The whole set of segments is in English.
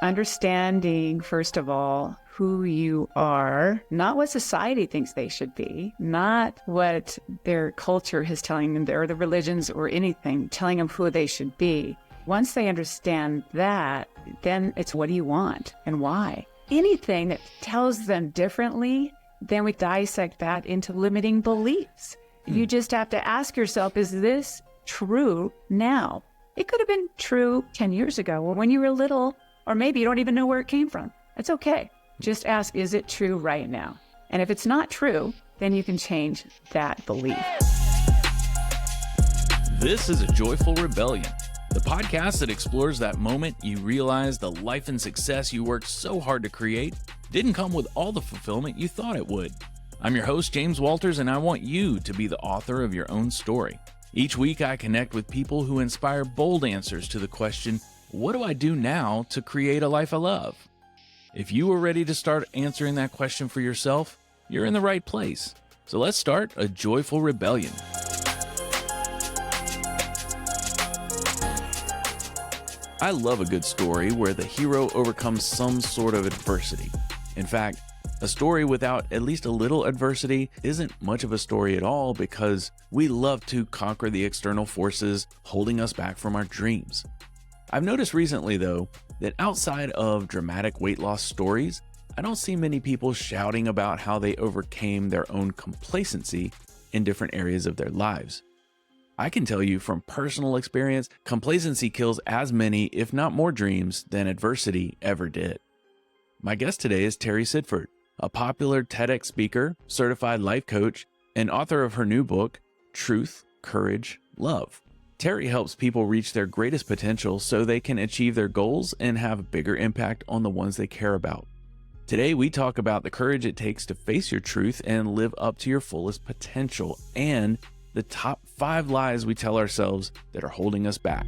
Understanding, first of all, who you are, not what society thinks they should be, not what their culture is telling them, or the religions or anything, telling them who they should be. Once they understand that, then it's what do you want and why? Anything that tells them differently, then we dissect that into limiting beliefs. You just have to ask yourself, is this true now? It could have been true 10 years ago or when you were little, or maybe you don't even know where it came from. It's okay. Just ask, is it true right now? And if it's not true, then you can change that belief. This is A Joyful Rebellion, the podcast that explores that moment you realize the life and success you worked so hard to create didn't come with all the fulfillment you thought it would. I'm your host, James Walters, and I want you to be the author of your own story. Each week, I connect with people who inspire bold answers to the question, what do I do now to create a life I love? If you are ready to start answering that question for yourself, you're in the right place. So let's start a joyful rebellion. I love a good story where the hero overcomes some sort of adversity. In fact, a story without at least a little adversity isn't much of a story at all because we love to conquer the external forces holding us back from our dreams. I've noticed recently, though, that outside of dramatic weight loss stories, I don't see many people shouting about how they overcame their own complacency in different areas of their lives. I can tell you from personal experience, complacency kills as many, if not more, dreams than adversity ever did. My guest today is Terry Sidford, a popular TEDx speaker, certified life coach, and author of her new book, Truth, Courage, Love. Terry helps people reach their greatest potential so they can achieve their goals and have a bigger impact on the ones they care about. Today, we talk about the courage it takes to face your truth and live up to your fullest potential, and the top 5 lies we tell ourselves that are holding us back.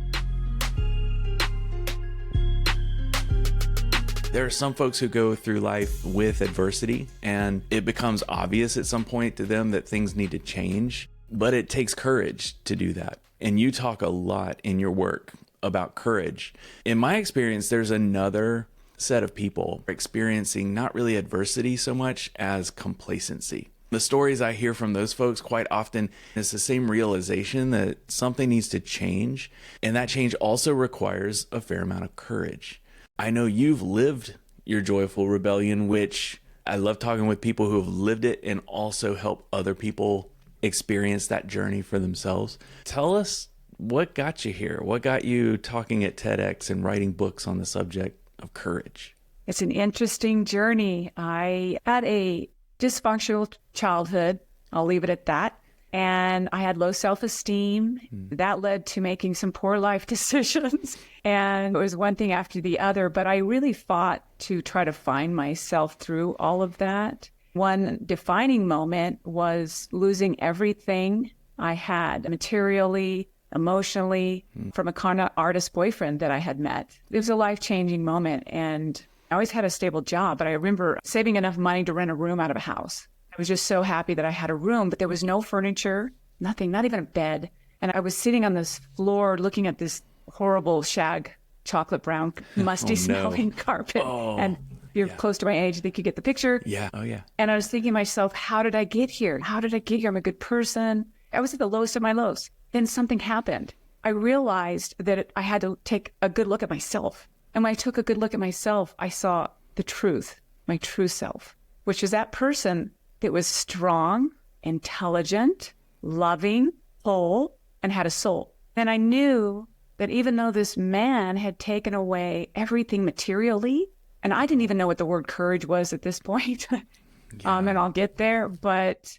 There are some folks who go through life with adversity, and it becomes obvious at some point to them that things need to change, but it takes courage to do that. And you talk a lot in your work about courage. In my experience, there's another set of people experiencing not really adversity so much as complacency. The stories I hear from those folks quite often is the same realization that something needs to change, and that change also requires a fair amount of courage. I know you've lived your joyful rebellion, which I love talking with people who have lived it and also help other people experience that journey for themselves. Tell us what got you here. What got you talking at TEDx and writing books on the subject of courage? It's an interesting journey. I had a dysfunctional childhood. I'll leave it at that. And I had low self-esteem. That led to making some poor life decisions. And it was one thing after the other. But I really fought to try to find myself through all of that. One defining moment was losing everything I had materially, emotionally, from a con artist boyfriend that I had met. It was a life-changing moment, and I always had a stable job, but I remember saving enough money to rent a room out of a house. I was just so happy that I had a room, but there was no furniture, nothing, not even a bed. And I was sitting on this floor looking at this horrible shag, chocolate brown, musty smelling carpet. And you're close to my age, I think you get the picture. Yeah. Oh, yeah. And I was thinking to myself, how did I get here? How did I get here? I'm a good person. I was at the lowest of my lows. Then something happened. I realized that I had to take a good look at myself. And when I took a good look at myself, I saw the truth, my true self, which is that person that was strong, intelligent, loving, whole, and had a soul. And I knew that even though this man had taken away everything materially, and I didn't even know what the word courage was at this point, and I'll get there, but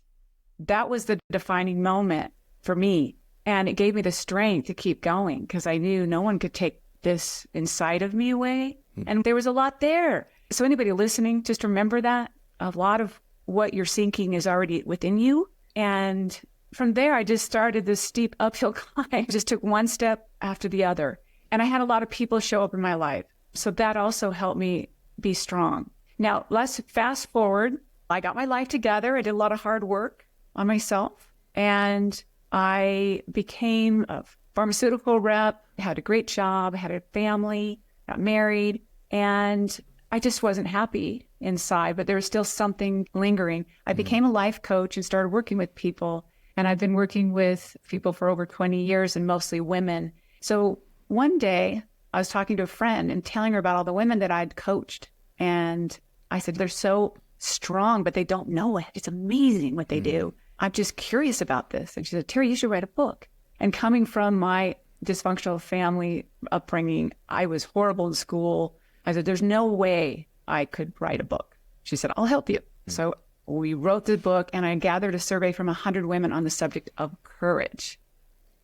that was the defining moment for me. And it gave me the strength to keep going because I knew no one could take this inside of me away. And there was a lot there. So anybody listening, just remember that. A lot of what you're seeking is already within you. And from there, I just started this steep uphill climb. I just took one step after the other. And I had a lot of people show up in my life. So that also helped me be strong. Now, let's fast forward. I got my life together. I did a lot of hard work on myself. And I became a pharmaceutical rep, had a great job, had a family, got married. And I just wasn't happy inside, but there was still something lingering. I became a life coach and started working with people. And I've been working with people for over 20 years and mostly women. So one day I was talking to a friend and telling her about all the women that I'd coached. And I said, they're so strong, but they don't know it. It's amazing what they do. I'm just curious about this. And she said, Terry, you should write a book. And coming from my dysfunctional family upbringing, I was horrible in school. I said, there's no way I could write a book. She said, I'll help you. So we wrote the book, and I gathered a survey from 100 women on the subject of courage.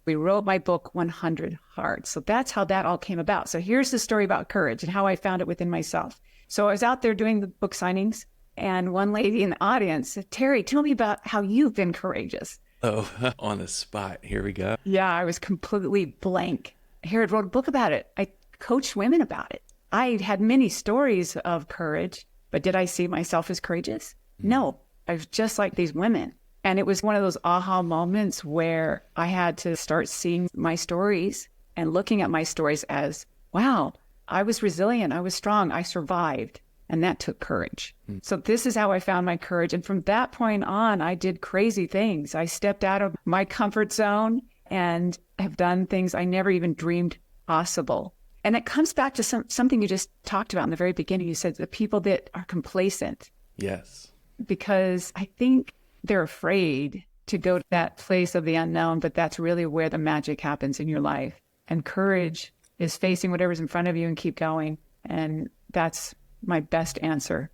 We wrote my book, 100 Hard. So that's how that all came about. So here's the story about courage and how I found it within myself. So I was out there doing the book signings, and one lady in the audience said, Terry, tell me about how you've been courageous. Oh, on the spot. Here we go. Yeah, I was completely blank. Here, I wrote a book about it. I coached women about it. I had many stories of courage, but did I see myself as courageous? No, I was just like these women. And it was one of those aha moments where I had to start seeing my stories and looking at my stories as, wow, I was resilient. I was strong. I survived. And that took courage. So this is how I found my courage. And from that point on, I did crazy things. I stepped out of my comfort zone and have done things I never even dreamed possible. And it comes back to something you just talked about in the very beginning. You said the people that are complacent. Yes. Because I think they're afraid to go to that place of the unknown, but that's really where the magic happens in your life. And courage is facing whatever's in front of you and keep going. And that's my best answer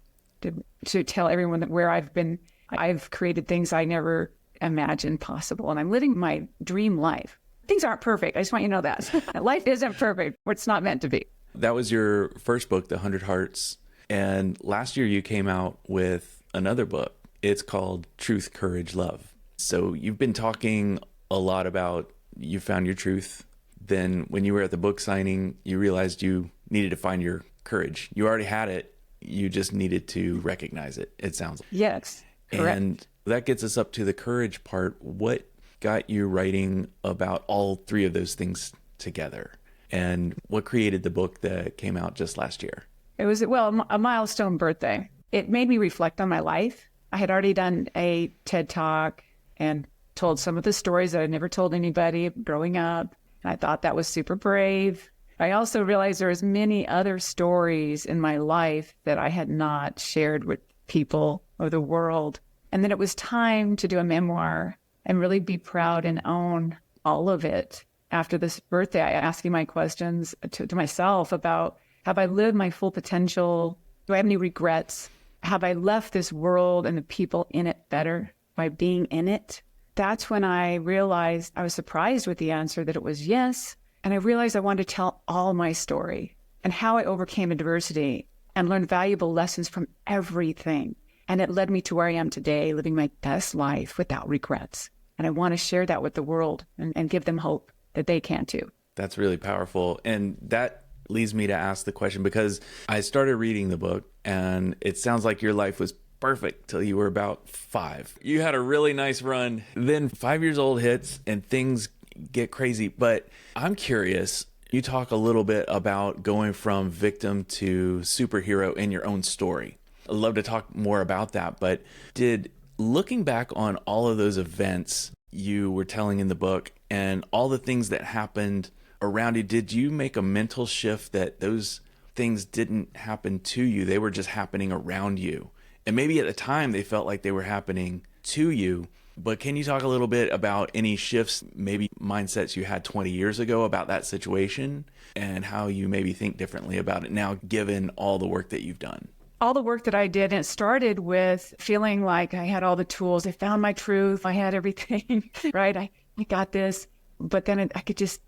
to tell everyone that where I've been. I've created things I never imagined possible, and I'm living my dream life. Things aren't perfect. I just want you to know that. Life isn't perfect. It's not meant to be. That was your first book, The 100 Hearts. And last year you came out with another book. It's called Truth, Courage, Love. So you've been talking a lot about you found your truth. Then when you were at the book signing, you realized you needed to find your courage. You already had it. You just needed to recognize it, it sounds like. Yes, correct. And that gets us up to the courage part. What got you writing about all three of those things together? And what created the book that came out just last year? It was, well, a milestone birthday. It made me reflect on my life. I had already done a TED Talk and told some of the stories that I'd never told anybody growing up. And I thought that was super brave. I also realized there was many other stories in my life that I had not shared with people or the world. And then it was time to do a memoir and really be proud and own all of it. After this birthday, I asking my questions to myself about, have I lived my full potential? Do I have any regrets? Have I left this world and the people in it better by being in it? That's when I realized, I was surprised with the answer that it was yes. And I realized I wanted to tell all my story and how I overcame adversity and learned valuable lessons from everything. And it led me to where I am today, living my best life without regrets. And I want to share that with the world and give them hope that they can too. That's really powerful. And that leads me to ask the question, because I started reading the book and it sounds like your life was perfect till you were about 5. You had a really nice run. Then 5 years old hits and things get crazy. But I'm curious, you talk a little bit about going from victim to superhero in your own story. I'd love to talk more about that. But did looking back on all of those events you were telling in the book and all the things that happened around you, did you make a mental shift that those things didn't happen to you? They were just happening around you. And maybe at the time they felt like they were happening to you. But can you talk a little bit about any shifts, maybe mindsets you had 20 years ago about that situation and how you maybe think differently about it now, given all the work that you've done? All the work that I did, and it started with feeling like I had all the tools. I found my truth. I had everything, right? I got this. But then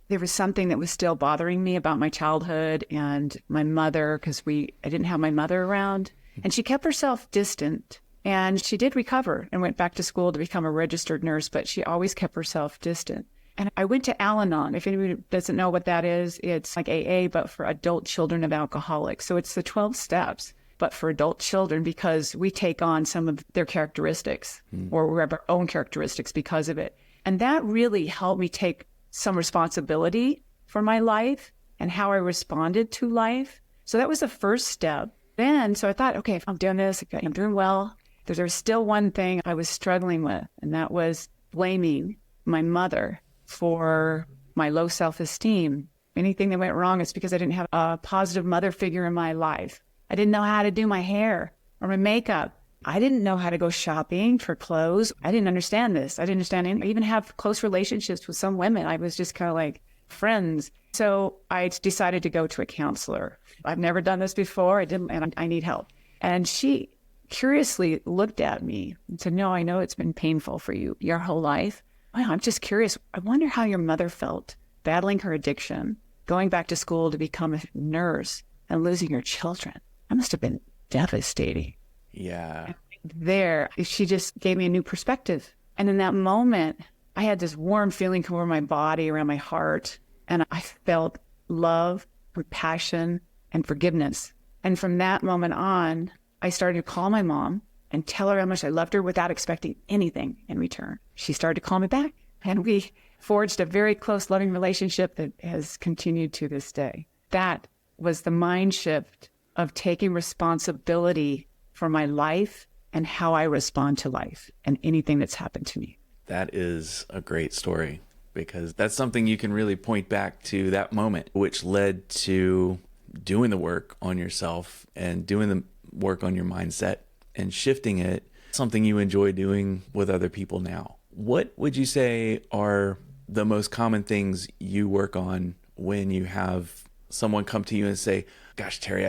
there was something that was still bothering me about my childhood and my mother, because I didn't have my mother around. And she kept herself distant. And she did recover and went back to school to become a registered nurse, but she always kept herself distant. And I went to Al-Anon. If anybody doesn't know what that is, it's like AA, but for adult children of alcoholics. So it's the 12 steps, but for adult children, because we take on some of their characteristics or we have our own characteristics because of it. And that really helped me take some responsibility for my life and how I responded to life. So that was the first step. Then, so I thought, okay, if I'm doing this, I'm doing well. There's still one thing I was struggling with, and that was blaming my mother for my low self-esteem. Anything that went wrong, it's because I didn't have a positive mother figure in my life. I didn't know how to do my hair or my makeup. I didn't know how to go shopping for clothes. I didn't understand this. I didn't understand I even have close relationships with some women. I was just kind of like friends. So I decided to go to a counselor. I've never done this before. And I need help. And she curiously looked at me and said, no, I know it's been painful for you your whole life. Wow, I'm just curious. I wonder how your mother felt battling her addiction, going back to school to become a nurse, and losing your children. That must have been devastating. Yeah. There, she just gave me a new perspective. And in that moment, I had this warm feeling come over my body, around my heart, and I felt love, compassion, and forgiveness. And from that moment on, I started to call my mom and tell her how much I loved her without expecting anything in return. She started to call me back, and we forged a very close, loving relationship that has continued to this day. That was the mind shift of taking responsibility for my life and how I respond to life and anything that's happened to me. That is a great story, because that's something you can really point back to, that moment, which led to doing the work on yourself and doing the work on your mindset and shifting it, something you enjoy doing with other people now. What would you say are the most common things you work on when you have someone come to you and say, gosh, Terry,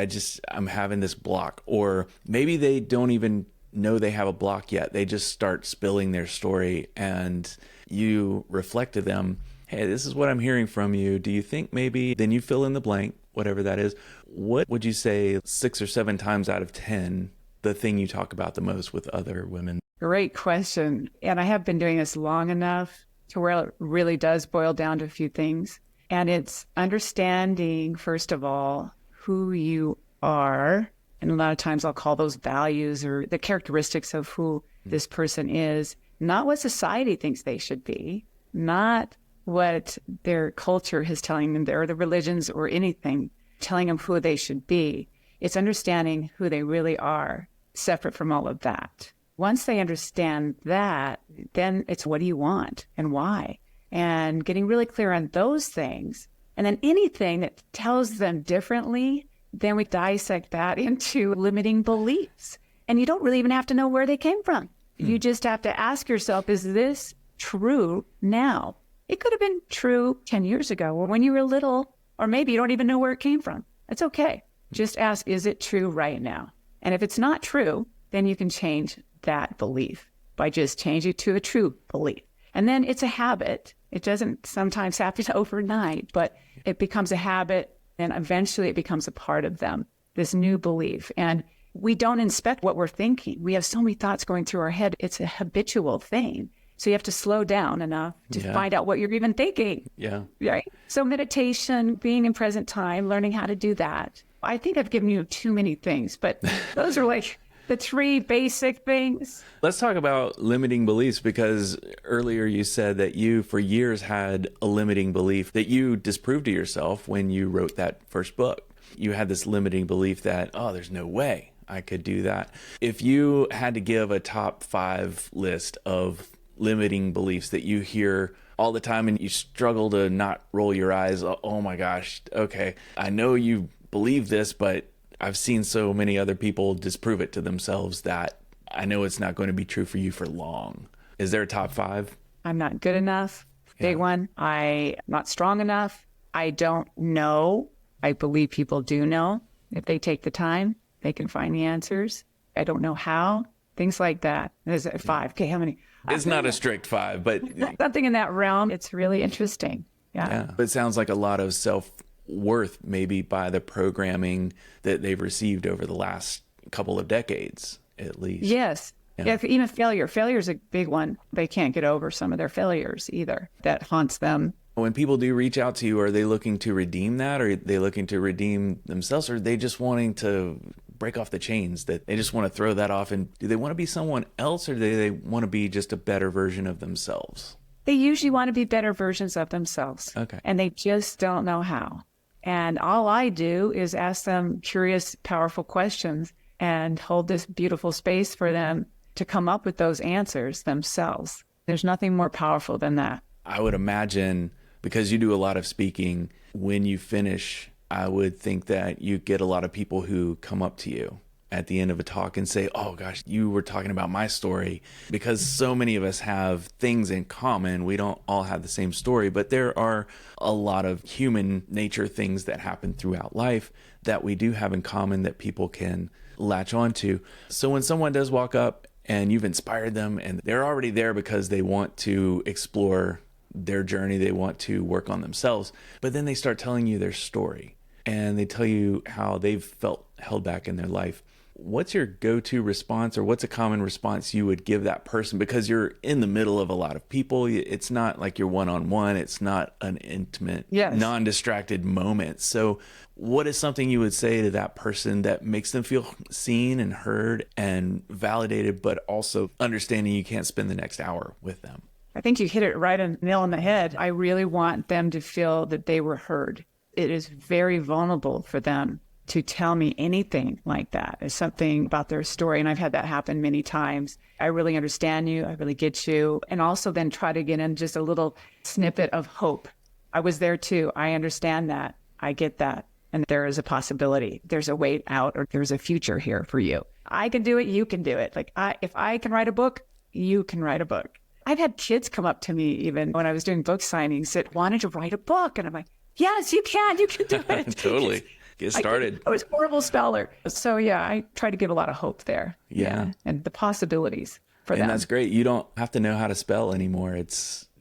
I'm having this block? Or maybe they don't even know they have a block yet. They just start spilling their story, and you reflect to them, hey, this is what I'm hearing from you. Do you think maybe, then you fill in the blank, whatever that is. What would you say 6 or 7 times out of 10, the thing you talk about the most with other women? Great question. And I have been doing this long enough to where it really does boil down to a few things. And it's understanding, first of all, who you are. And a lot of times I'll call those values or the characteristics of who this person is, not what society thinks they should be, not what their culture is telling them, or the religions or anything telling them who they should be. It's understanding who they really are, separate from all of that. Once they understand that, then it's what do you want and why? And getting really clear on those things. And then anything that tells them differently, then we dissect that into limiting beliefs. And you don't really even have to know where they came from. You just have to ask yourself, is this true now? It could have been true 10 years ago or when you were little, or maybe you don't even know where it came from. It's okay. Just ask, is it true right now? And if it's not true, then you can change that belief by just changing it to a true belief. And then it's a habit. It doesn't sometimes happen overnight, but it becomes a habit, and eventually it becomes a part of them, this new belief. And we don't inspect what we're thinking. We have so many thoughts going through our head. It's a habitual thing. So you have to slow down enough to find out what you're even thinking. Yeah. Right. So meditation, being in present time, learning how to do that. I think I've given you too many things, but those are like the 3 basic things. Let's talk about limiting beliefs, because earlier you said that you for years had a limiting belief that you disproved to yourself when you wrote that first book. You had this limiting belief that, oh, there's no way I could do that. If you had to give a top 5 list of limiting beliefs that you hear all the time and you struggle to not roll your eyes, oh my gosh, okay, I know you believe this, but I've seen so many other people disprove it to themselves that I know it's not going to be true for you for long. Is there a top 5? I'm not good enough. Big one. I'm not strong enough. I don't know. I believe people do know. If they take the time, they can find the answers. I don't know how. Things like that. There's 5. Okay, how many? It's not a strict 5, but something in that realm. It's really interesting. Yeah. But it sounds like a lot of self-worth maybe by the programming that they've received over the last couple of decades, at least. Yes. Yeah, even failure. Failure is a big one. They can't get over some of their failures either. That haunts them. When people do reach out to you, are they looking to redeem that? Or are they looking to redeem themselves? Or are they just wanting to break off the chains, that they just want to throw that off? And do they want to be someone else, or do they want to be just a better version of themselves? They usually want to be better versions of themselves. Okay. And they just don't know how. And all I do is ask them curious, powerful questions and hold this beautiful space for them to come up with those answers themselves. There's nothing more powerful than that. I would imagine, because you do a lot of speaking, when you finish, I would think that you get a lot of people who come up to you at the end of a talk and say, oh gosh, you were talking about my story, because so many of us have things in common. We don't all have the same story, but there are a lot of human nature things that happen throughout life that we do have in common that people can latch onto. So when someone does walk up and you've inspired them and they're already there because they want to explore their journey, they want to work on themselves, but then they start telling you their story and they tell you how they've felt held back in their life. What's your go-to response, or what's a common response you would give that person? Because you're in the middle of a lot of people. It's not like you're one-on-one. It's not an intimate, non-distracted moment. So what is something you would say to that person that makes them feel seen and heard and validated, but also understanding you can't spend the next hour with them? I think you hit it right on the nail on the head. I really want them to feel that they were heard. It is very vulnerable for them to tell me anything like that. It's something about their story. And I've had that happen many times. I really understand you. I really get you. And also then try to get in just a little snippet of hope. I was there too. I understand that. I get that. And there is a possibility. There's a way out, or there's a future here for you. I can do it. You can do it. Like if I can write a book, you can write a book. I've had kids come up to me even when I was doing book signings that wanted to write a book. And I'm like, yes, you can. You can do it. Totally. Get started. I was a horrible speller. So yeah, I try to give a lot of hope there. Yeah. And the possibilities for them. And that's great. You don't have to know how to spell anymore.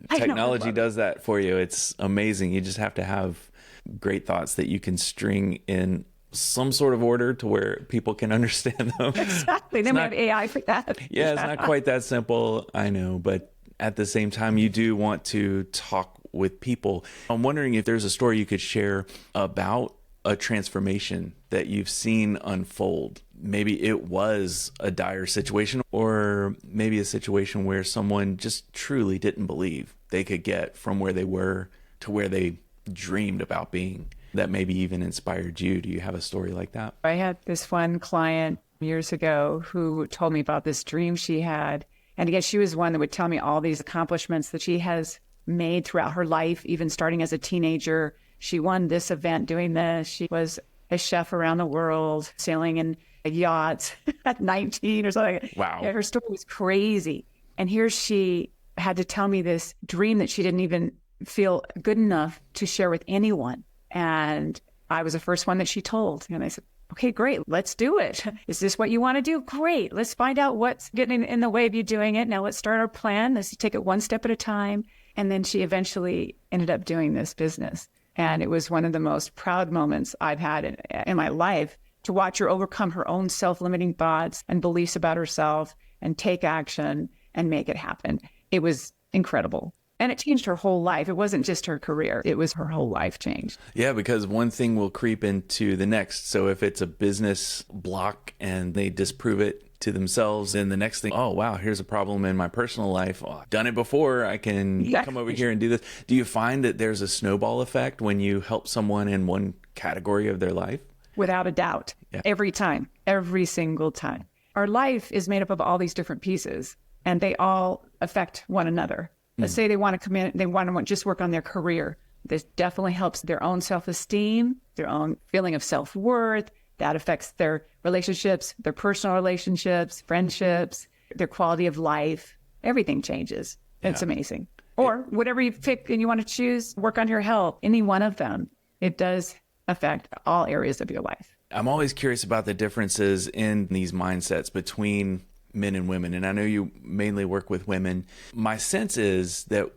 Technology does that for you. It's amazing. You just have to have great thoughts that you can string in some sort of order to where people can understand them. Exactly. Then we have AI for that. Yeah, it's not quite that simple. I know. But at the same time, you do want to talk with people. I'm wondering if there's a story you could share about a transformation that you've seen unfold. Maybe it was a dire situation, or maybe a situation where someone just truly didn't believe they could get from where they were to where they dreamed about being, that maybe even inspired you. Do you have a story like that? I had this one client years ago who told me about this dream she had. And again, she was one that would tell me all these accomplishments that she has made throughout her life, even starting as a teenager. She won this event doing this. She was a chef around the world, sailing in yachts at 19 or something. Wow. Yeah, her story was crazy. And here she had to tell me this dream that she didn't even feel good enough to share with anyone. And I was the first one that she told. And I said, okay, great, let's do it. Is this what you want to do? Great. Let's find out what's getting in the way of you doing it. Now let's start our plan. Let's take it one step at a time. And then she eventually ended up doing this business. And it was one of the most proud moments I've had in my life, to watch her overcome her own self-limiting thoughts and beliefs about herself and take action and make it happen. It was incredible. And it changed her whole life. It wasn't just her career. It was her whole life changed. Yeah, because one thing will creep into the next. So if it's a business block and they disprove it to themselves, then the next thing, oh, wow, here's a problem in my personal life. Oh, I've done it before. I can come over here and do this. Do you find that there's a snowball effect when you help someone in one category of their life? Without a doubt. Yeah. Every time. Every single time. Our life is made up of all these different pieces, and they all affect one another. Let's say they want to come in, they want to just work on their career. This definitely helps their own self-esteem, their own feeling of self-worth. That affects their relationships, their personal relationships, friendships, their quality of life. Everything changes. It's amazing. Or whatever you pick and you want to choose, work on your health, any one of them. It does affect all areas of your life. I'm always curious about the differences in these mindsets between men and women. And I know you mainly work with women. My sense is that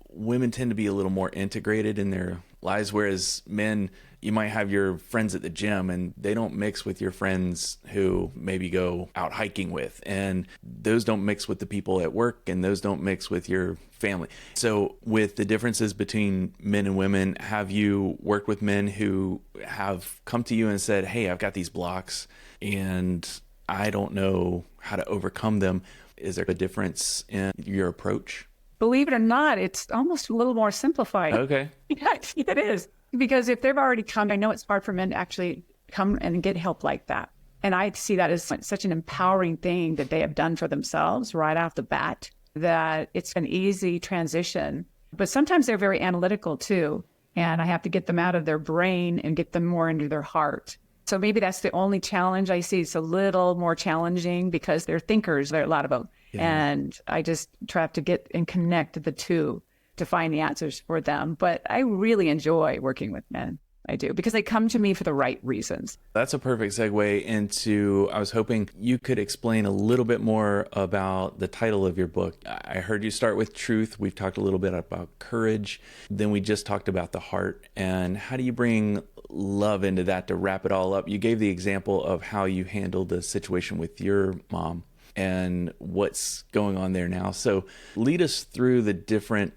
women tend to be a little more integrated in their lives, whereas men, you might have your friends at the gym and they don't mix with your friends who maybe go out hiking with. And those don't mix with the people at work, and those don't mix with your family. So with the differences between men and women, have you worked with men who have come to you and said, hey, I've got these blocks and I don't know how to overcome them? Is there a difference in your approach? Believe it or not, it's almost a little more simplified. Okay. Yeah, it is. Because if they've already come, I know it's hard for men to actually come and get help like that. And I see that as such an empowering thing that they have done for themselves right off the bat, that it's an easy transition. But sometimes they're very analytical too. And I have to get them out of their brain and get them more into their heart. So maybe that's the only challenge I see. It's a little more challenging because they're thinkers. There are a lot of them. Yeah. And I just try to get and connect the two to find the answers for them. But I really enjoy working with men. I do, because they come to me for the right reasons. That's a perfect segue into, I was hoping you could explain a little bit more about the title of your book. I heard you start with truth. We've talked a little bit about courage. Then we just talked about the heart. And how do you bring love into that to wrap it all up? You gave the example of how you handled the situation with your mom and what's going on there now. So lead us through the different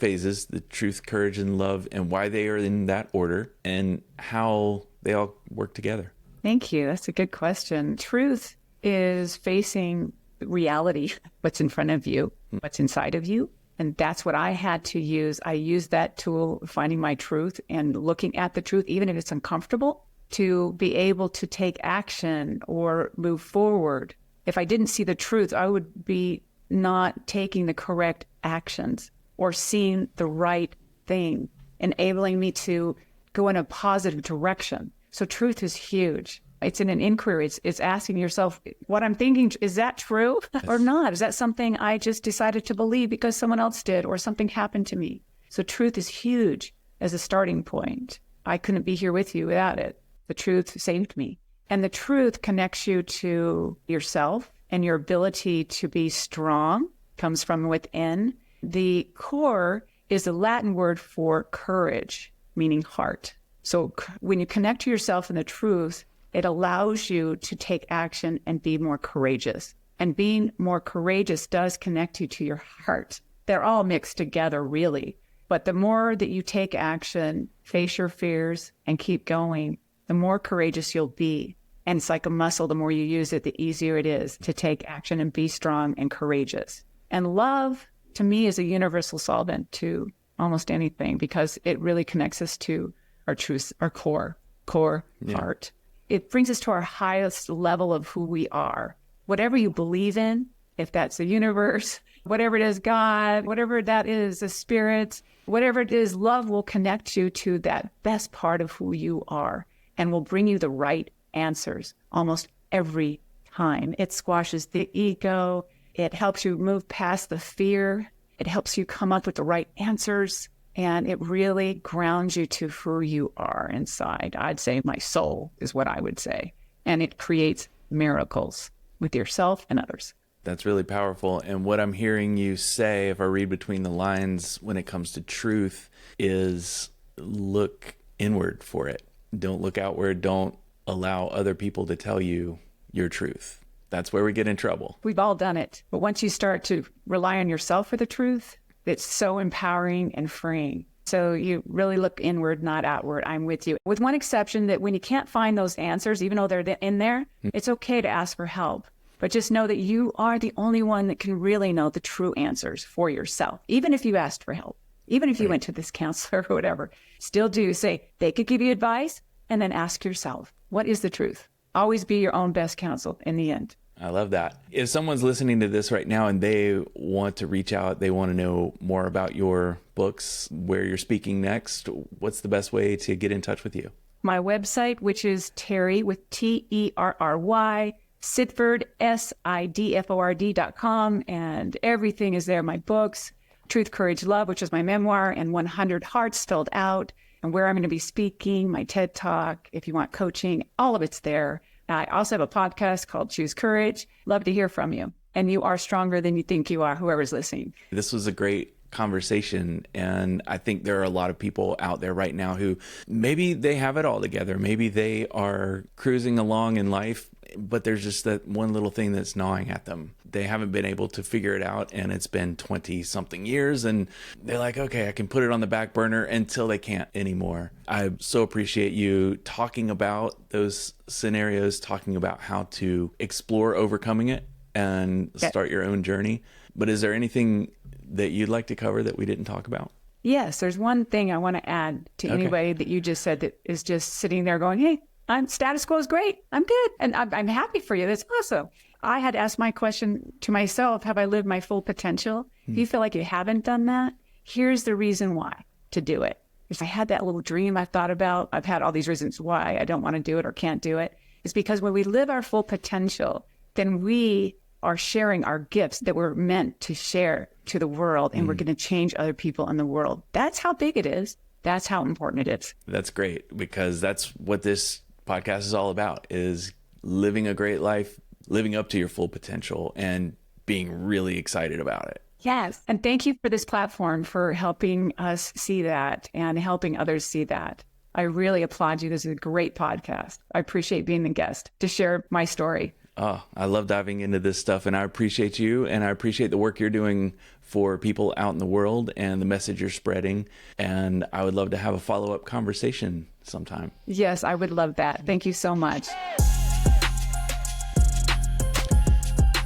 phases, the truth, courage, and love, and why they are in that order and how they all work together. Thank you. That's a good question. Truth is facing reality, what's in front of you, what's inside of you. And that's what I had to use. I used that tool, finding my truth and looking at the truth, even if it's uncomfortable, to be able to take action or move forward. If I didn't see the truth, I would be not taking the correct actions or seeing the right thing, enabling me to go in a positive direction. So truth is huge. It's in an inquiry. It's asking yourself, what I'm thinking, is that true or not? Is that something I just decided to believe because someone else did or something happened to me? So truth is huge as a starting point. I couldn't be here with you without it. The truth saved me. And the truth connects you to yourself, and your ability to be strong comes from within. The core is a Latin word for courage, meaning heart. So when you connect to yourself and the truth, it allows you to take action and be more courageous. And being more courageous does connect you to your heart. They're all mixed together, really. But the more that you take action, face your fears, and keep going, the more courageous you'll be. And it's like a muscle. The more you use it, the easier it is to take action and be strong and courageous. And love, to me, is a universal solvent to almost anything, because it really connects us to our truth, our core, heart. It brings us to our highest level of who we are. Whatever you believe in, if that's the universe, whatever it is, God, whatever that is, the spirit, whatever it is, love will connect you to that best part of who you are and will bring you the right answers almost every time. It squashes the ego. It helps you move past the fear. It helps you come up with the right answers. And it really grounds you to who you are inside. I'd say my soul is what I would say. And it creates miracles with yourself and others. That's really powerful. And what I'm hearing you say, if I read between the lines when it comes to truth, is look inward for it. Don't look outward. Don't allow other people to tell you your truth. That's where we get in trouble. We've all done it. But once you start to rely on yourself for the truth, it's so empowering and freeing. So you really look inward, not outward. I'm with you. With one exception, that when you can't find those answers, even though they're in there, it's okay to ask for help. But just know that you are the only one that can really know the true answers for yourself, even if you asked for help, even if you went to this counselor or whatever. Still do say they could give you advice, and then ask yourself, what is the truth? Always be your own best counsel in the end. I love that. If someone's listening to this right now and they want to reach out, they want to know more about your books, where you're speaking next, what's the best way to get in touch with you? My website, which is Terry with Terry, Sidford, SIDFORD.com, and everything is there. My books, Truth, Courage, Love, which is my memoir, and 100 Hearts Filled Out, and where I'm going to be speaking, my TED Talk, if you want coaching, all of it's there. I also have a podcast called Choose Courage. Love to hear from you. And you are stronger than you think you are, whoever's listening. This was a great conversation. And I think there are a lot of people out there right now who maybe they have it all together. Maybe they are cruising along in life, but there's just that one little thing that's gnawing at them. They haven't been able to figure it out, and it's been 20 something years, and they're like, okay, I can put it on the back burner until they can't anymore. I so appreciate you talking about those scenarios, talking about how to explore overcoming it and start your own journey. But is there anything that you'd like to cover that we didn't talk about? Yes, there's one thing I want to add to anybody that you just said that is just sitting there going, hey, I'm status quo is great. I'm good. And I'm happy for you. That's awesome. I had asked my question to myself, have I lived my full potential? If you feel like you haven't done that, here's the reason why to do it. If I had that little dream I thought about, I've had all these reasons why I don't want to do it or can't do it. It's because when we live our full potential, then we are sharing our gifts that we're meant to share to the world, and we're going to change other people in the world. That's how big it is. That's how important it is. That's great, because that's what this podcast is all about, is living a great life, living up to your full potential, and being really excited about it. Yes. And thank you for this platform for helping us see that and helping others see that. I really applaud you. This is a great podcast. I appreciate being the guest to share my story. Oh, I love diving into this stuff, and I appreciate you, and I appreciate the work you're doing for people out in the world and the message you're spreading. And I would love to have a follow-up conversation sometime. Yes, I would love that. Thank you so much.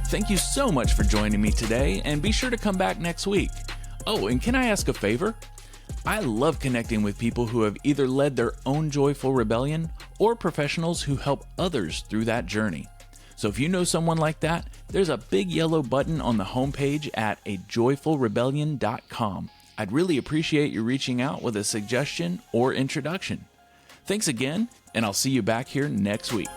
Thank you so much for joining me today, and be sure to come back next week. Oh, and can I ask a favor? I love connecting with people who have either led their own joyful rebellion or professionals who help others through that journey. So if you know someone like that, there's a big yellow button on the homepage at ajoyfulrebellion.com. I'd really appreciate you reaching out with a suggestion or introduction. Thanks again, and I'll see you back here next week.